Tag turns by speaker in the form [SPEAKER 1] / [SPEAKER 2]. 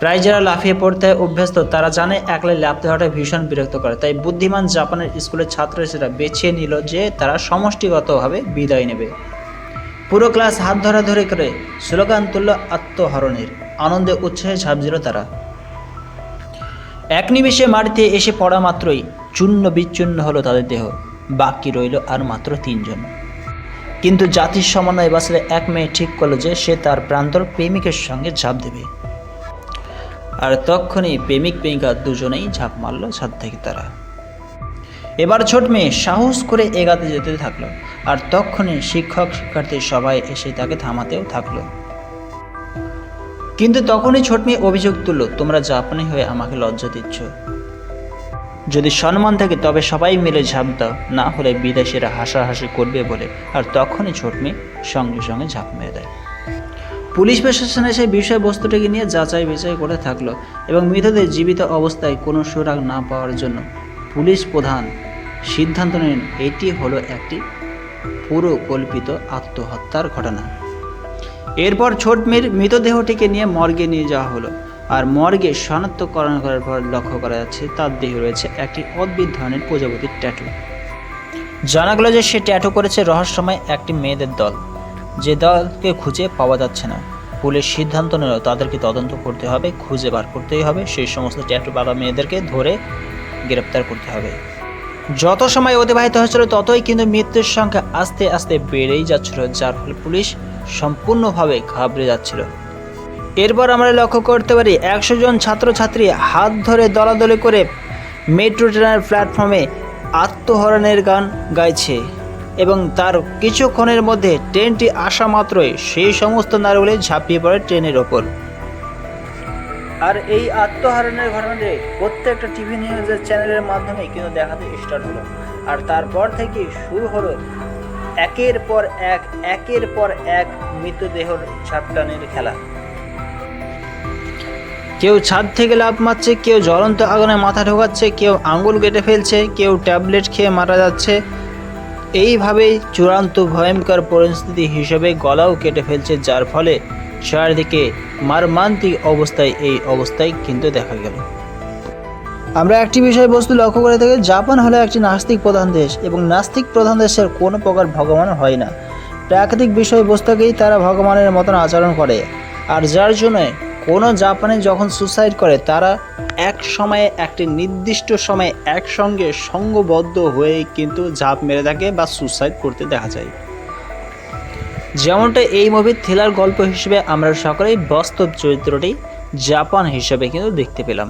[SPEAKER 1] প্রায় যারা লাফিয়ে পড়তে অভ্যস্ত তারা জানে একলাই লাফতে হওয়াটা ভীষণ বিরক্ত করে। তাই বুদ্ধিমান জাপানের স্কুলের ছাত্রছাত্রীরা বেছে নিল যে তারা সমষ্টিগতভাবে বিদায় নেবে। পুরো ক্লাস হাত ধরাধরি করে স্লোগান তুলল আত্মহরণের। আনন্দে উৎসাহে ঝাঁপ দিল তারা। এক নিমেষে মাটিতে এসে পড়া মাত্রই চূর্ণ বিচ্ছিন্ন হলো তাদের দেহ। বাকি রইল আর মাত্র 3 জন। কিন্তু জাতির সমন্বয় বাসলে এক মেয়ে ঠিক করলো যে সে তার প্রান্তর প্রেমিকের সঙ্গে ঝাঁপ দেবে। আর তখনই প্রেমিক প্রেমিকা দুজনেই ঝাঁপ মারল ছাদ থেকে তারা। এবার ছোট মেয়ে সাহস করে এগাতে যেতে থাকলো। আর তখনই শিক্ষক শিক্ষার্থী সবাই এসে তাকে থামাতেও থাকলো। কিন্তু তখনই ছোট মেয়ে অভিযোগ তুলল, তোমরা জাপানি হয়ে আমাকে লজ্জা দিচ্ছ। যদি সম্মান থাকে তবে সবাই মিলে ঝাঁপ দাও, না হলে বিদেশিরা হাসাহাসি করবে বলে। আর তখনই ছোট মেয়ে সঙ্গে সঙ্গে ঝাঁপ মেরে দেয়। পুলিশ প্রশাসন এসে বিষয়বস্তুটিকে নিয়ে যাচাই বাছাই করে থাকলো এবং মৃতদের জীবিত অবস্থায় কোনো সুরাগ না পাওয়ার জন্য পুলিশ প্রধান সিদ্ধান্ত নেন এটি হলো একটি পুরো কল্পিত আত্মহত্যার ঘটনা। এরপর ছোট মেয়ের মৃতদেহটিকে নিয়ে মর্গে নিয়ে যাওয়া হলো। আর মর্গে শনাক্তকরণ করার পর লক্ষ্য করা যাচ্ছে তার দেহে রয়েছে একটি অদ্ভুত ধরনের প্রজাপতির ট্যাটু। জানা গেল যে সে ট্যাটু করেছে রহস্যময় একটি মেয়েদের দল, যে দলকে খুঁজে পাওয়া যাচ্ছে না। পুলিশ সিদ্ধান্ত নিল তাদেরকে তদন্ত করতে হবে, খুঁজে বার করতেই হবে, সেই সমস্ত ট্যাটু বাঁধা মেয়েদেরকে ধরে গ্রেপ্তার করতে হবে। যত সময় অতিবাহিত হচ্ছিল ততই কিন্তু মৃত্যুর সংখ্যা আস্তে আস্তে বেড়েই যাচ্ছিল, যার ফলে পুলিশ সম্পূর্ণভাবে ঘাবড়ে যাচ্ছিল। এরপর আমরা লক্ষ্য করতে পারি 100 জন ছাত্রছাত্রী হাত ধরে দলাদলি করে মেট্রো ট্রেনের প্ল্যাটফর্মে আত্মহরণের গান গাইছে এবং তার কিছুক্ষণের মধ্যে ট্রেনটি আসা মাত্রই সেই সমস্ত নারীগুলি ঝাঁপিয়ে পড়ে ট্রেনের ওপর। আর এই আত্মহরণের ঘটনাটি প্রত্যেকটা টিভি নিউজের চ্যানেলের মাধ্যমে কিন্তু দেখাতে স্টার্ট হলো। আর তারপর থেকে শুরু হলো একের পর এক মৃতদেহর ঝাপটানের খেলা। কেউ ছাদ থেকে লাফ মারছে, কেউ জ্বলন্ত আগুনে মাথা ঢোকাচ্ছে, কেউ আঙুল কেটে ফেলছে, কেউ ট্যাবলেট খেয়ে মারা যাচ্ছে। এইভাবেই চূড়ান্ত ভয়ঙ্কর পরিস্থিতি হিসেবে গলাও কেটে ফেলছে, যার ফলে চারদিকে মর্মান্তিক অবস্থায় এই অবস্থায় কিন্তু দেখা গেল। আমরা একটি বিষয়বস্তু লক্ষ্য করে থাকি, জাপান হলো একটি নাস্তিক প্রধান দেশ এবং নাস্তিক প্রধান দেশের কোনো প্রকার ভগবান হয় না। প্রাকৃতিক বিষয়বস্তুকেই তারা ভগবানের মতন আচরণ করে। আর যার জন্য কোনো জাপানি যখন সুসাইড করে তারা এক সময়ে একটি নির্দিষ্ট সময়ে একসঙ্গে সঙ্গবদ্ধ হয়ে কিন্তু ঝাঁপ মেরে থাকে বা সুসাইড করতে দেখা যায়। যেমনটা এই মুভির থ্রিলার গল্প হিসেবে আমরা সকলেই বাস্তব চরিত্রটি জাপান হিসেবে কিন্তু দেখতে পেলাম।